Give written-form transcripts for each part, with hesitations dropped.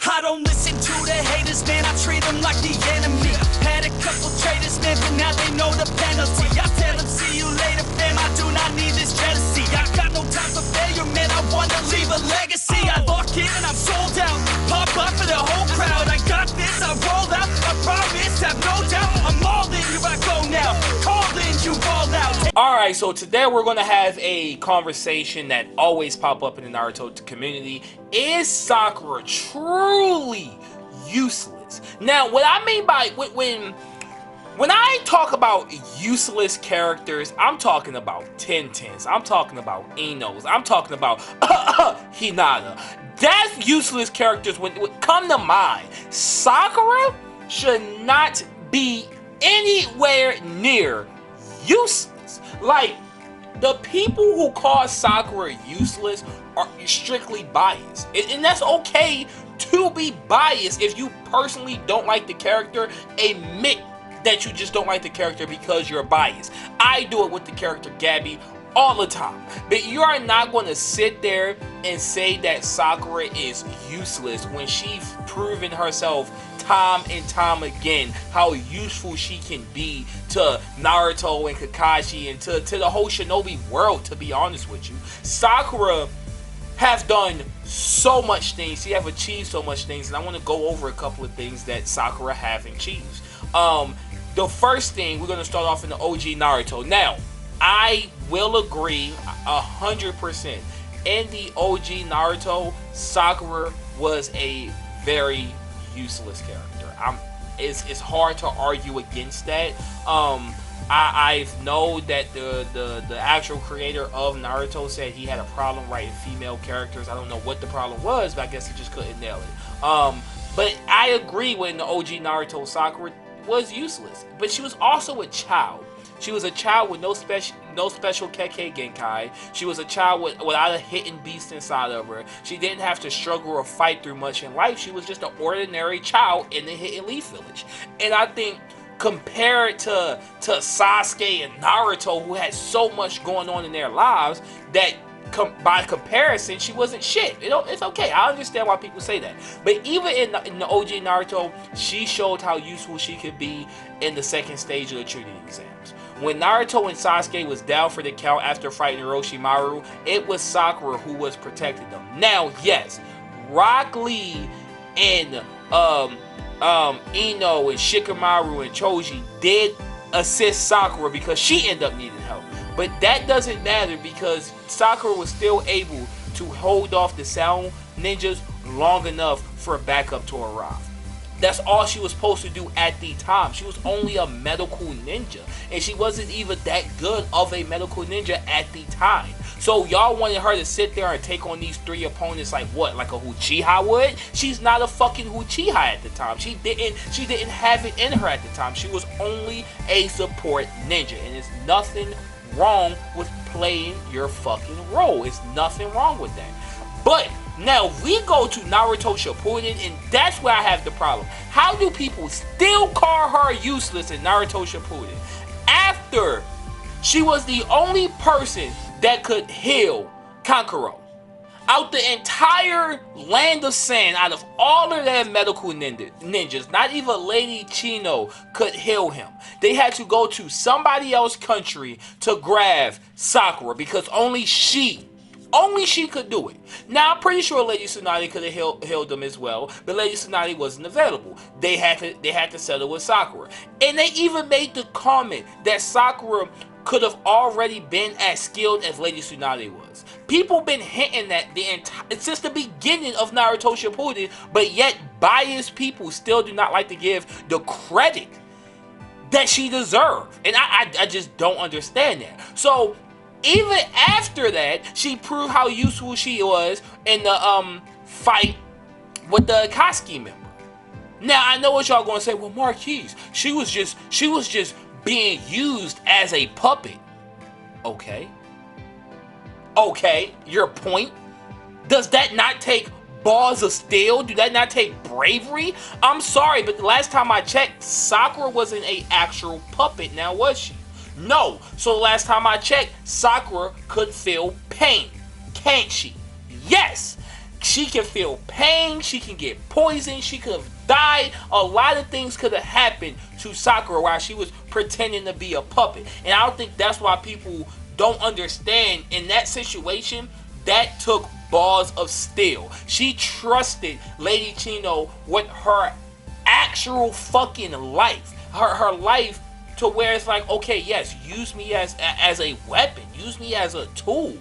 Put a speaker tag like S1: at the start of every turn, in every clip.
S1: I don't listen to the haters, man, I treat them like the enemy. Had a couple traitors, man, but now they know the penalty. I tell them, see you later, fam, I do not need this jealousy. I got no time for failure, man, I wanna leave a legacy. I lock in and I'm sold out, pop up for the whole crowd. I got this, I roll out, I promise, have no doubt. I'm all in, here I go now, call in, you all out.
S2: Alright, so today we're going to have a conversation that always pop up in the Naruto community. Is Sakura truly useless? Now, what I mean by when I talk about useless characters, I'm talking about Tentens, I'm talking about Inos, I'm talking about Hinata. That's useless characters when come to mind. Sakura should not be anywhere near useless. Like, the people who call Sakura useless are strictly biased. And that's okay to be biased. If you personally don't like the character, admit that you just don't like the character because you're biased. I do it with the character Gabi all the time. But you are not going to sit there and say that Sakura is useless when she's proven herself time and time again how useful she can be to Naruto and Kakashi and to the whole shinobi world, to be honest with you. Sakura has done so much things. She have achieved so much things, and I want to go over a couple of things that Sakura have achieved. The first thing, we're going to start off in the OG Naruto. Now, I will agree 100%. In the OG Naruto, Sakura was a very useless character. It's hard to argue against that. I know that the actual creator of Naruto said he had a problem writing female characters. I don't know what the problem was, but I guess he just couldn't nail it. But I agree with the OG Naruto, Sakura was useless, but she was also a child. She was a child with no special Kekkei Genkai. She was a child without a hidden beast inside of her. She didn't have to struggle or fight through much in life. She was just an ordinary child in the Hidden Leaf Village. And I think compared to Sasuke and Naruto, who had so much going on in their lives, that by comparison, she wasn't shit. It's okay. I understand why people say that. But even in the OG Naruto, she showed how useful she could be in the second stage of the Chunin exams. When Naruto and Sasuke was down for the count after fighting Orochimaru, it was Sakura who was protecting them. Now, yes, Rock Lee and Ino and Shikamaru and Choji did assist Sakura because she ended up needing help. But that doesn't matter because Sakura was still able to hold off the Sound Ninjas long enough for a backup to arrive. That's all she was supposed to do at the time. She was only a medical ninja, and she wasn't even that good of a medical ninja at the time. So y'all wanted her to sit there and take on these three opponents like what? Like a Uchiha would? She's not a fucking Uchiha at the time. She didn't have it in her at the time. She was only a support ninja, and there's nothing wrong with playing your fucking role. It's nothing wrong with that. But now we go to Naruto Shippuden, and that's where I have the problem. How do people still call her useless in Naruto Shippuden after she was the only person that could heal Kankuro? Out the entire land of sand, out of all of their medical ninjas, not even Lady Chino could heal him. They had to go to somebody else's country to grab Sakura because only she could do it. Now, I'm pretty sure Lady Tsunade could have healed them as well, but Lady Tsunade wasn't available. They had to settle with Sakura. And they even made the comment that Sakura could have already been as skilled as Lady Tsunade was. People been hinting that since the beginning of Naruto Shippuden, but yet biased people still do not like to give the credit that she deserved. And I just don't understand that. So even after that, she proved how useful she was in the fight with the Akatsuki member. Now I know what y'all gonna say. Well, Marquise, she was just being used as a puppet. Okay, your point. Does that not take balls of steel? Do that not take bravery? I'm sorry, but the last time I checked, Sakura wasn't an actual puppet. Now was she? No. So the last time I checked, Sakura could feel pain. Can't she? Yes. She can feel pain, she can get poisoned, she could have died. A lot of things could have happened to Sakura while she was pretending to be a puppet. And I don't think that's why people don't understand. In that situation, that took balls of steel. She trusted Lady Chino with her actual fucking life. Her life, to where it's like, okay, yes, use me as a weapon, use me as a tool.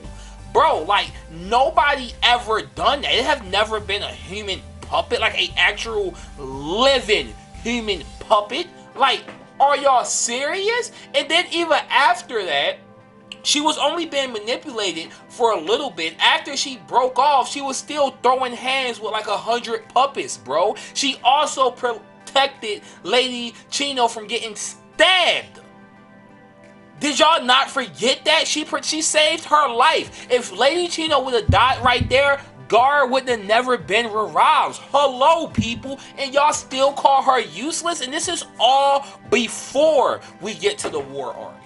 S2: Bro, like, nobody ever done that. It have never been a human puppet, like a actual living human puppet. Like, are y'all serious? And then even after that, she was only being manipulated for a little bit. After she broke off, she was still throwing hands with like 100 puppets, bro. She also protected Lady Chino from getting stabbed. Did y'all not forget that? She saved her life. If Lady Chino would have died right there, Gar would have never been revived. Hello, people. And y'all still call her useless? And this is all before we get to the war arc.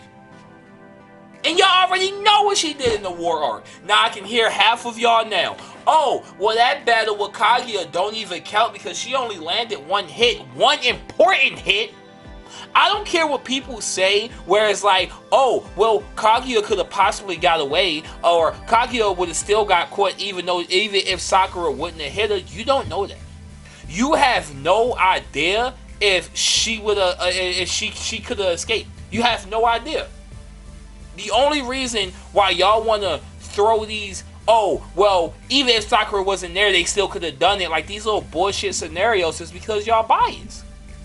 S2: And y'all already know what she did in the war arc. Now I can hear half of y'all now. Oh, well, that battle with Kaguya don't even count because she only landed one hit. One important hit. I don't care what people say, where it's like, oh, well, Kaguya could have possibly got away, or Kaguya would have still got caught even if Sakura wouldn't have hit her. You don't know that. You have no idea if she would have, if she could have escaped. You have no idea. The only reason why y'all want to throw these, oh, well, even if Sakura wasn't there, they still could have done it, like these little bullshit scenarios, is because y'all biased.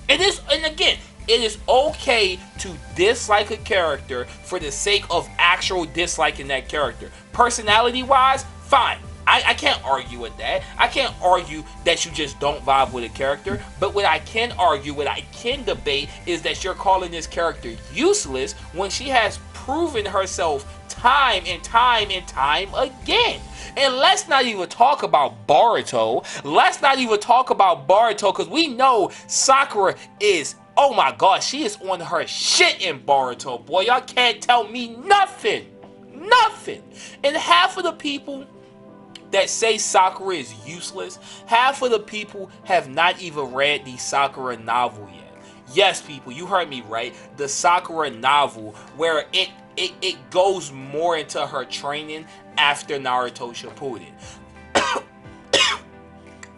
S2: And again, it is okay to dislike a character for the sake of actual disliking that character. Personality-wise, fine. I can't argue with that. I can't argue that you just don't vibe with a character. But what I can argue, what I can debate, is that you're calling this character useless when she has proven herself time and time and time again. And let's not even talk about Boruto. Let's not even talk about Boruto, because we know Sakura is, oh my god, she is on her shit in Boruto, boy. Y'all can't tell me nothing. Nothing. And half of the people that say Sakura is useless, half of the people have not even read the Sakura novel yet. Yes, people, you heard me right. The Sakura novel, where it goes more into her training after Naruto Shippuden.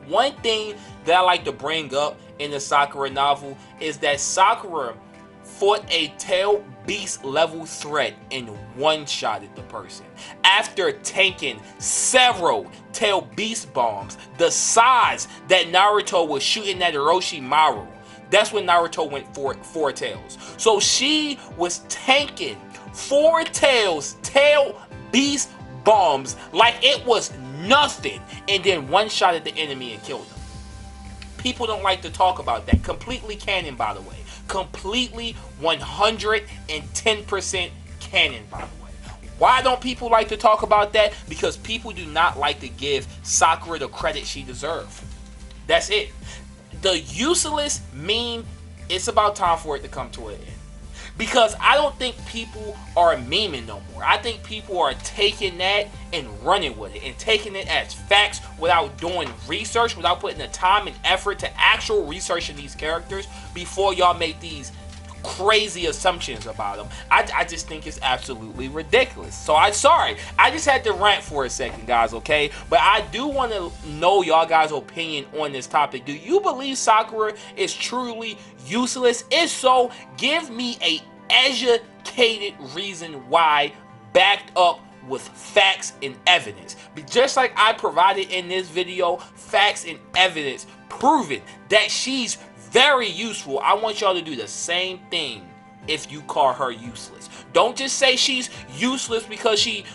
S2: One thing that I like to bring up in the Sakura novel is that Sakura fought a tail beast level threat and one-shotted the person after tanking several tail beast bombs the size that Naruto was shooting at Orochimaru. That's when Naruto went for 4 tails. So she was tanking 4 tail beast bombs like it was nothing, and then one-shotted the enemy and killed them. People don't like to talk about that. Completely canon, by the way. Completely 110% canon, by the way. Why don't people like to talk about that? Because people do not like to give Sakura the credit she deserves. That's it. The useless meme, it's about time for it to come to an end. Because I don't think people are memeing no more. I think people are taking that and running with it and taking it as facts without doing research, without putting the time and effort to actual researching these characters before y'all make these crazy assumptions about them. I just think it's absolutely ridiculous. So I'm sorry. I just had to rant for a second, guys, okay? But I do want to know y'all guys' opinion on this topic. Do you believe Sakura is truly useless? If so, give me a educated reason why, backed up with facts and evidence. But just like I provided in this video, facts and evidence proving that she's very useful, I want y'all to do the same thing if you call her useless. Don't just say she's useless because she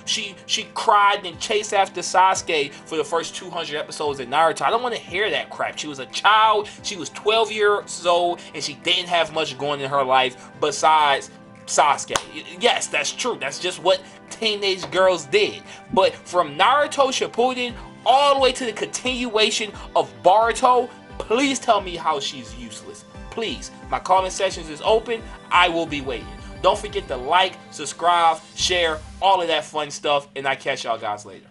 S2: cried and chased after Sasuke for the first 200 episodes of Naruto. I don't want to hear that crap. She was a child, she was 12 years old, and she didn't have much going in her life besides Sasuke. Yes, that's true. That's just what teenage girls did. But from Naruto Shippuden all the way to the continuation of Boruto, please tell me how she's useless. Please. My comment section is open. I will be waiting. Don't forget to like, subscribe, share, all of that fun stuff, and I catch y'all guys later.